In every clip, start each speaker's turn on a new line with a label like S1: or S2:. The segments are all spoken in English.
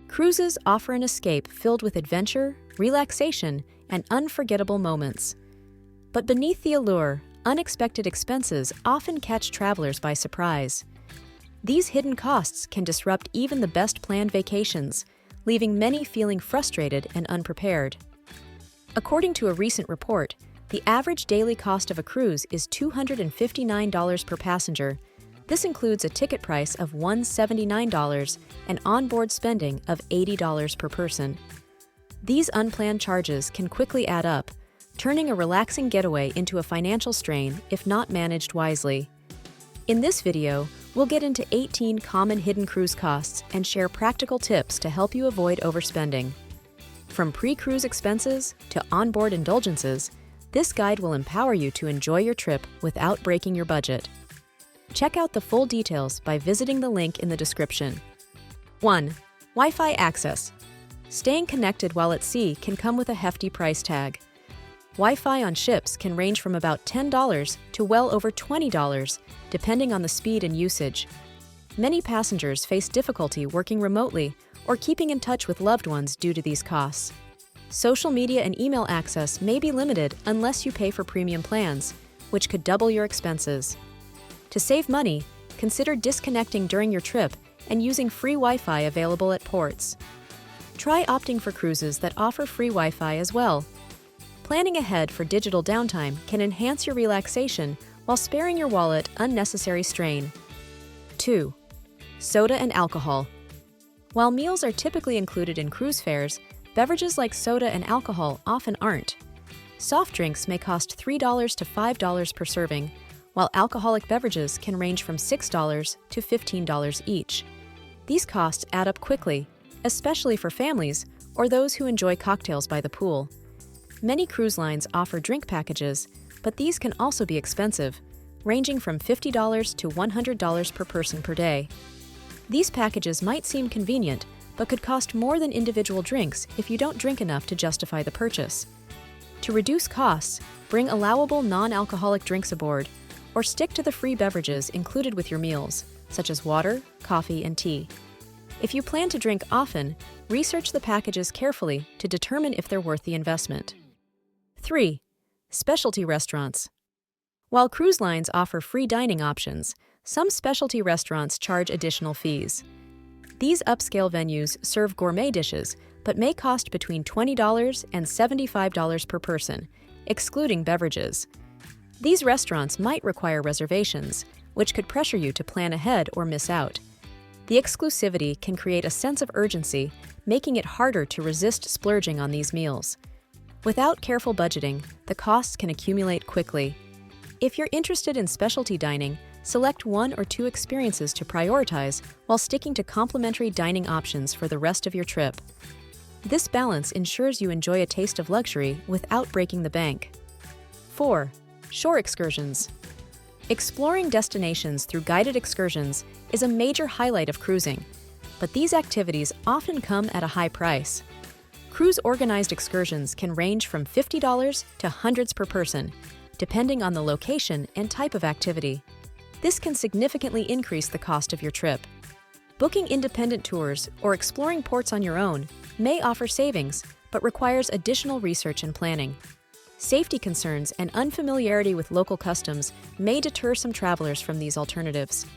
S1: Cruises offer an escape filled with adventure, relaxation, and unforgettable moments. But beneath the allure, unexpected expenses often catch travelers by surprise. These hidden costs can disrupt even the best planned vacations, leaving many feeling frustrated and unprepared. According to a recent report, the average daily cost of a cruise is $259 per passenger. This includes a ticket price of $179 and onboard spending of $80 per person. These unplanned charges can quickly add up, turning a relaxing getaway into a financial strain if not managed wisely. In this video, we'll get into 18 common hidden cruise costs and share practical tips to help you avoid overspending. From pre-cruise expenses to onboard indulgences, this guide will empower you to enjoy your trip without breaking your budget. Check out the full details by visiting the link in the description. 1. Wi-Fi access. Staying connected while at sea can come with a hefty price tag. Wi-Fi on ships can range from about $10 to well over $20, depending on the speed and usage. Many passengers face difficulty working remotely or keeping in touch with loved ones due to these costs. Social media and email access may be limited unless you pay for premium plans, which could double your expenses. To save money, consider disconnecting during your trip and using free Wi-Fi available at ports. Try opting for cruises that offer free Wi-Fi as well. Planning ahead for digital downtime can enhance your relaxation while sparing your wallet unnecessary strain. 2. Soda and alcohol. While meals are typically included in cruise fares, beverages like soda and alcohol often aren't. Soft drinks may cost $3 to $5 per serving, while alcoholic beverages can range from $6 to $15 each. These costs add up quickly, especially for families or those who enjoy cocktails by the pool. Many cruise lines offer drink packages, but these can also be expensive, ranging from $50 to $100 per person per day. These packages might seem convenient, but could cost more than individual drinks if you don't drink enough to justify the purchase. To reduce costs, bring allowable non-alcoholic drinks aboard, or stick to the free beverages included with your meals, such as water, coffee, and tea. If you plan to drink often, research the packages carefully to determine if they're worth the investment. 3. Specialty restaurants. While cruise lines offer free dining options, some specialty restaurants charge additional fees. These upscale venues serve gourmet dishes, but may cost between $20 and $75 per person, excluding beverages. These restaurants might require reservations, which could pressure you to plan ahead or miss out. The exclusivity can create a sense of urgency, making it harder to resist splurging on these meals. Without careful budgeting, the costs can accumulate quickly. If you're interested in specialty dining, select 1 or 2 experiences to prioritize while sticking to complimentary dining options for the rest of your trip. This balance ensures you enjoy a taste of luxury without breaking the bank. 4. Shore excursions. Exploring destinations through guided excursions is a major highlight of cruising, but these activities often come at a high price. Cruise-organized excursions can range from $50 to hundreds per person, depending on the location and type of activity. This can significantly increase the cost of your trip. Booking independent tours or exploring ports on your own may offer savings, but requires additional research and planning. Safety concerns and unfamiliarity with local customs may deter some travelers from these alternatives.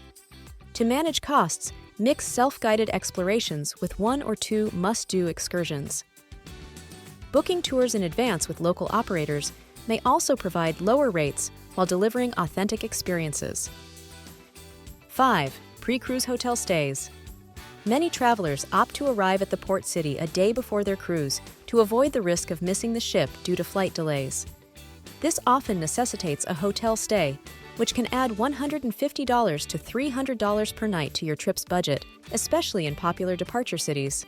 S1: To manage costs, mix self-guided explorations with 1 or 2 must-do excursions. Booking tours in advance with local operators may also provide lower rates while delivering authentic experiences. 5. Pre-cruise hotel stays. Many travelers opt to arrive at the port city a day before their cruise to avoid the risk of missing the ship due to flight delays. This often necessitates a hotel stay, which can add $150 to $300 per night to your trip's budget, especially in popular departure cities.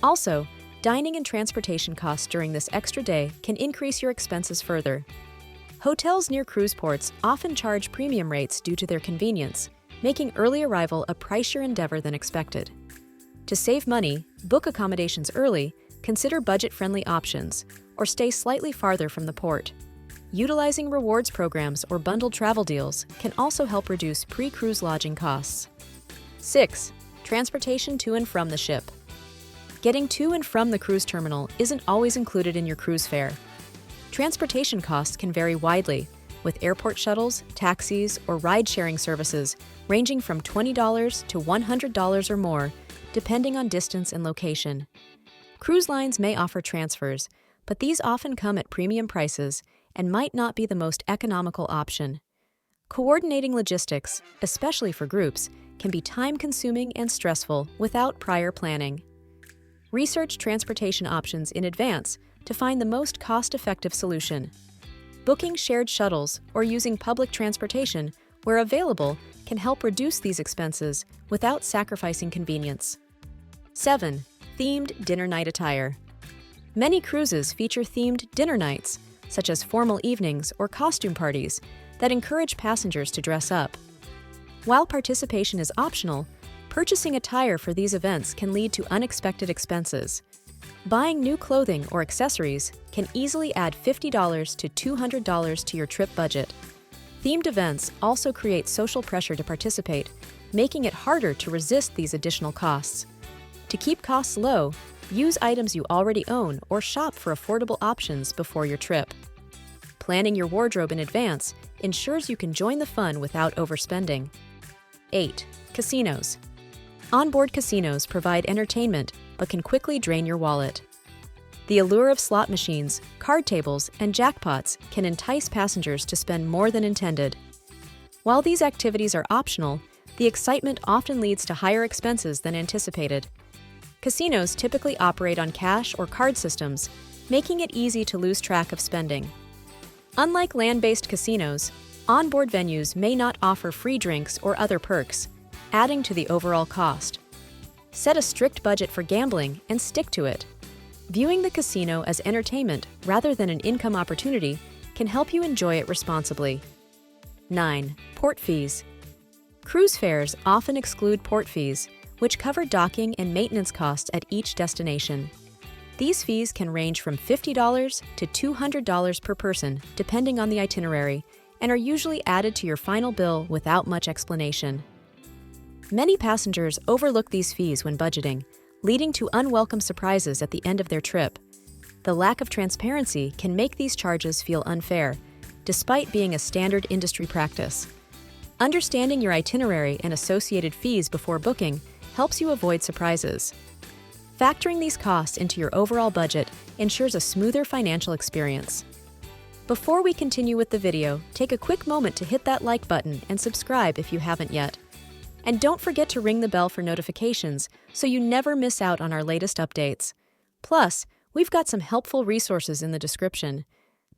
S1: Also, dining and transportation costs during this extra day can increase your expenses further. Hotels near cruise ports often charge premium rates due to their convenience, making early arrival a pricier endeavor than expected. To save money, book accommodations early, consider budget-friendly options, or stay slightly farther from the port. Utilizing rewards programs or bundled travel deals can also help reduce pre-cruise lodging costs. 6. Transportation to and from the ship. Getting to and from the cruise terminal isn't always included in your cruise fare. Transportation costs can vary widely, with airport shuttles, taxis, or ride-sharing services ranging from $20 to $100 or more, depending on distance and location. Cruise lines may offer transfers, but these often come at premium prices and might not be the most economical option. Coordinating logistics, especially for groups, can be time-consuming and stressful without prior planning. Research transportation options in advance to find the most cost-effective solution. Booking shared shuttles or using public transportation where available can help reduce these expenses without sacrificing convenience. 7. Themed dinner night attire. Many cruises feature themed dinner nights, such as formal evenings or costume parties, that encourage passengers to dress up. While participation is optional, purchasing attire for these events can lead to unexpected expenses. Buying new clothing or accessories can easily add $50 to $200 to your trip budget. Themed events also create social pressure to participate, making it harder to resist these additional costs. To keep costs low, use items you already own or shop for affordable options before your trip. Planning your wardrobe in advance ensures you can join the fun without overspending. 8. Casinos. Onboard casinos provide entertainment but can quickly drain your wallet. The allure of slot machines, card tables, and jackpots can entice passengers to spend more than intended. While these activities are optional, the excitement often leads to higher expenses than anticipated. Casinos typically operate on cash or card systems, making it easy to lose track of spending. Unlike land-based casinos, onboard venues may not offer free drinks or other perks, adding to the overall cost. Set a strict budget for gambling and stick to it. Viewing the casino as entertainment rather than an income opportunity can help you enjoy it responsibly. 9. Port fees. Cruise fares often exclude port fees, which cover docking and maintenance costs at each destination. These fees can range from $50 to $200 per person, depending on the itinerary, and are usually added to your final bill without much explanation. Many passengers overlook these fees when budgeting, leading to unwelcome surprises at the end of their trip. The lack of transparency can make these charges feel unfair, despite being a standard industry practice. Understanding your itinerary and associated fees before booking helps you avoid surprises. Factoring these costs into your overall budget ensures a smoother financial experience. Before we continue with the video, take a quick moment to hit that like button and subscribe if you haven't yet. And don't forget to ring the bell for notifications so you never miss out on our latest updates. Plus, we've got some helpful resources in the description.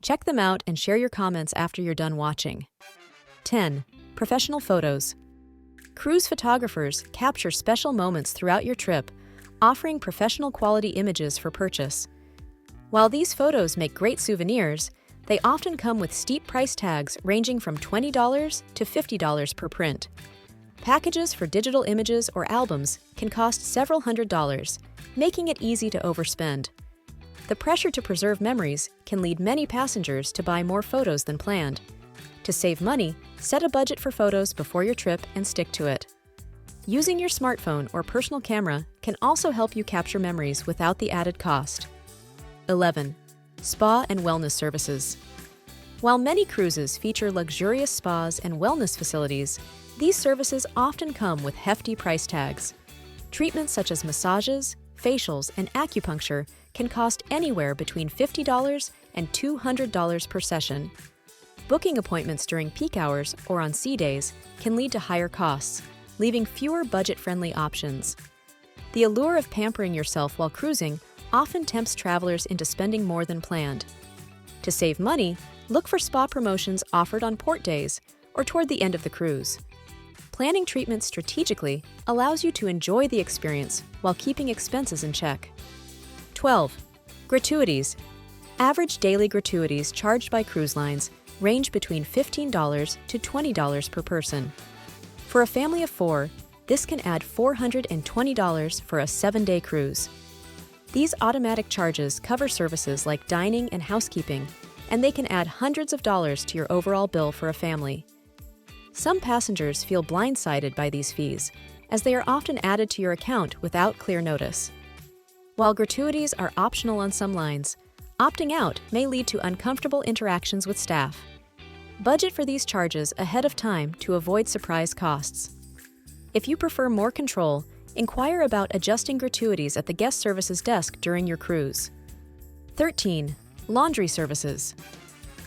S1: Check them out and share your comments after you're done watching. 10. Professional photos. Cruise photographers capture special moments throughout your trip, offering professional quality images for purchase. While these photos make great souvenirs, they often come with steep price tags ranging from $20 to $50 per print. Packages for digital images or albums can cost several $100s, making it easy to overspend. The pressure to preserve memories can lead many passengers to buy more photos than planned. To save money, set a budget for photos before your trip and stick to it. Using your smartphone or personal camera can also help you capture memories without the added cost. 11. Spa and wellness services. While many cruises feature luxurious spas and wellness facilities, these services often come with hefty price tags. Treatments such as massages, facials, and acupuncture can cost anywhere between $50 and $200 per session. Booking appointments during peak hours or on sea days can lead to higher costs, leaving fewer budget-friendly options. The allure of pampering yourself while cruising often tempts travelers into spending more than planned. To save money, look for spa promotions offered on port days or toward the end of the cruise. Planning treatments strategically allows you to enjoy the experience while keeping expenses in check. 12. Gratuities. Average daily gratuities charged by cruise lines range between $15 to $20 per person. For a family of 4, this can add $420 for a 7-day cruise. These automatic charges cover services like dining and housekeeping, and they can add hundreds of dollars to your overall bill for a family. Some passengers feel blindsided by these fees, as they are often added to your account without clear notice. While gratuities are optional on some lines, opting out may lead to uncomfortable interactions with staff. Budget for these charges ahead of time to avoid surprise costs. If you prefer more control, inquire about adjusting gratuities at the guest services desk during your cruise. 13. Laundry services.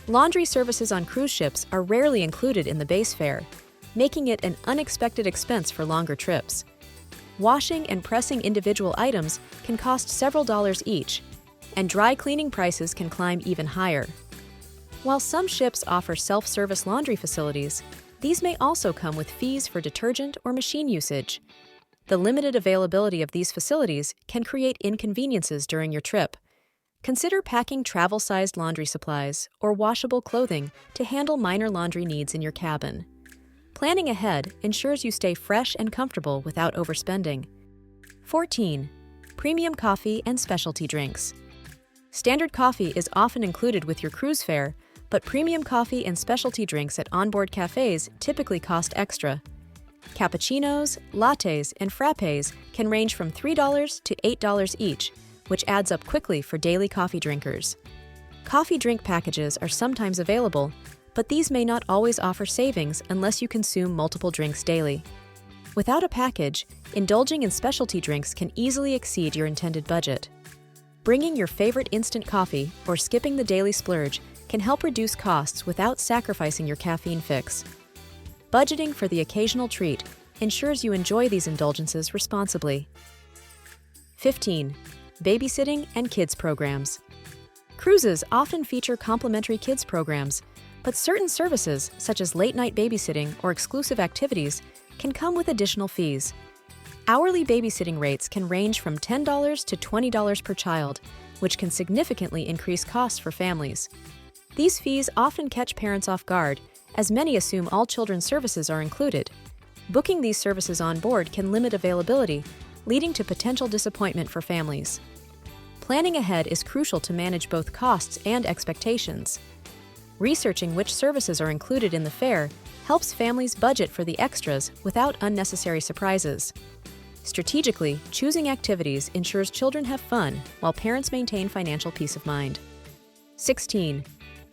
S1: Laundry services on cruise ships are rarely included in the base fare, making it an unexpected expense for longer trips. Washing and pressing individual items can cost several dollars each, and dry cleaning prices can climb even higher. While some ships offer self-service laundry facilities, these may also come with fees for detergent or machine usage. The limited availability of these facilities can create inconveniences during your trip. Consider packing travel-sized laundry supplies or washable clothing to handle minor laundry needs in your cabin. Planning ahead ensures you stay fresh and comfortable without overspending. 14. Premium coffee and specialty drinks. Standard coffee is often included with your cruise fare, but premium coffee and specialty drinks at onboard cafes typically cost extra. Cappuccinos, lattes, and frappes can range from $3 to $8 each, which adds up quickly for daily coffee drinkers. Coffee drink packages are sometimes available, but these may not always offer savings unless you consume multiple drinks daily. Without a package, indulging in specialty drinks can easily exceed your intended budget. Bringing your favorite instant coffee or skipping the daily splurge can help reduce costs without sacrificing your caffeine fix. Budgeting for the occasional treat ensures you enjoy these indulgences responsibly. 15. Babysitting and kids programs. Cruises often feature complimentary kids programs, but certain services, such as late-night babysitting or exclusive activities, can come with additional fees. Hourly babysitting rates can range from $10 to $20 per child, which can significantly increase costs for families. These fees often catch parents off guard, as many assume all children's services are included. Booking these services on board can limit availability, leading to potential disappointment for families. Planning ahead is crucial to manage both costs and expectations. Researching which services are included in the fare helps families budget for the extras without unnecessary surprises. Strategically, choosing activities ensures children have fun while parents maintain financial peace of mind. 16.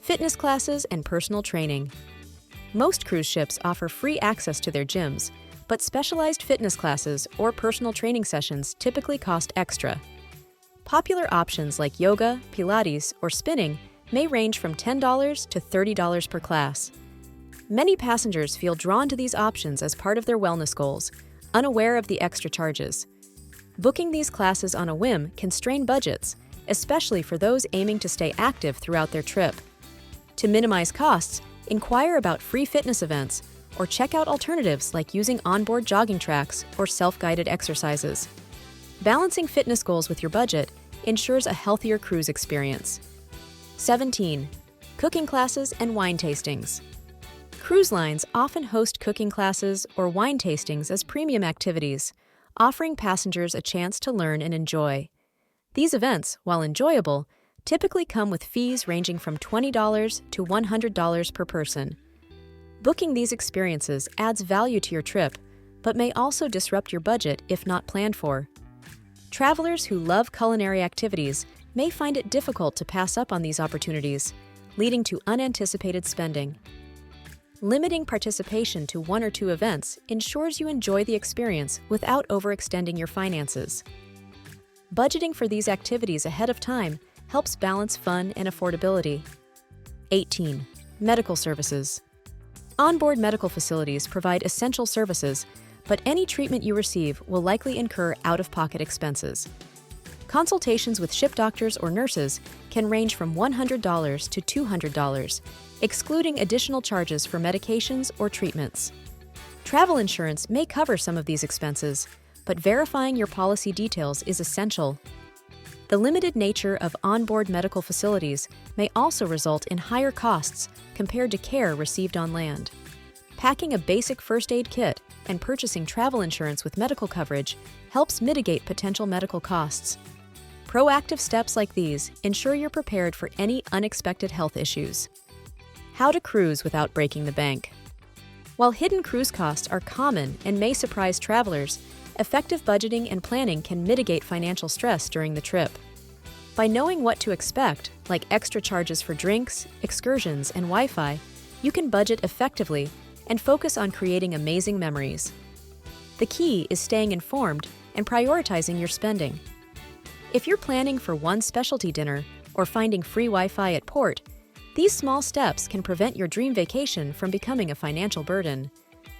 S1: Fitness classes and personal training. Most cruise ships offer free access to their gyms, but specialized fitness classes or personal training sessions typically cost extra. Popular options like yoga, Pilates, or spinning may range from $10 to $30 per class. Many passengers feel drawn to these options as part of their wellness goals, unaware of the extra charges. Booking these classes on a whim can strain budgets, especially for those aiming to stay active throughout their trip. To minimize costs, inquire about free fitness events or check out alternatives like using onboard jogging tracks or self-guided exercises. Balancing fitness goals with your budget ensures a healthier cruise experience. 17. Cooking classes and wine tastings. Cruise lines often host cooking classes or wine tastings as premium activities, offering passengers a chance to learn and enjoy. These events, while enjoyable, typically come with fees ranging from $20 to $100 per person. Booking these experiences adds value to your trip, but may also disrupt your budget if not planned for. Travelers who love culinary activities may find it difficult to pass up on these opportunities, leading to unanticipated spending. Limiting participation to one or two events ensures you enjoy the experience without overextending your finances. Budgeting for these activities ahead of time helps balance fun and affordability. 18. Medical services. Onboard medical facilities provide essential services, but any treatment you receive will likely incur out-of-pocket expenses. Consultations with ship doctors or nurses can range from $100 to $200, excluding additional charges for medications or treatments. Travel insurance may cover some of these expenses, but verifying your policy details is essential. The limited nature of onboard medical facilities may also result in higher costs compared to care received on land. Packing a basic first aid kit and purchasing travel insurance with medical coverage helps mitigate potential medical costs. Proactive steps like these ensure you're prepared for any unexpected health issues. How to cruise without breaking the bank. While hidden cruise costs are common and may surprise travelers, Effective budgeting and planning can mitigate financial stress during the trip. By knowing what to expect, like extra charges for drinks, excursions, and Wi-Fi, you can budget effectively and focus on creating amazing memories. The key is staying informed and prioritizing your spending. If you're planning for one specialty dinner or finding free Wi-Fi at port, these small steps can prevent your dream vacation from becoming a financial burden.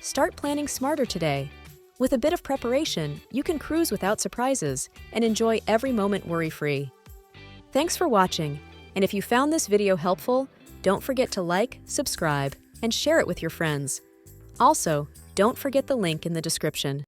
S1: Start planning smarter today. With a bit of preparation, you can cruise without surprises and enjoy every moment worry-free. Thanks for watching, and if you found this video helpful, don't forget to like, subscribe, and share it with your friends. Also, don't forget the link in the description.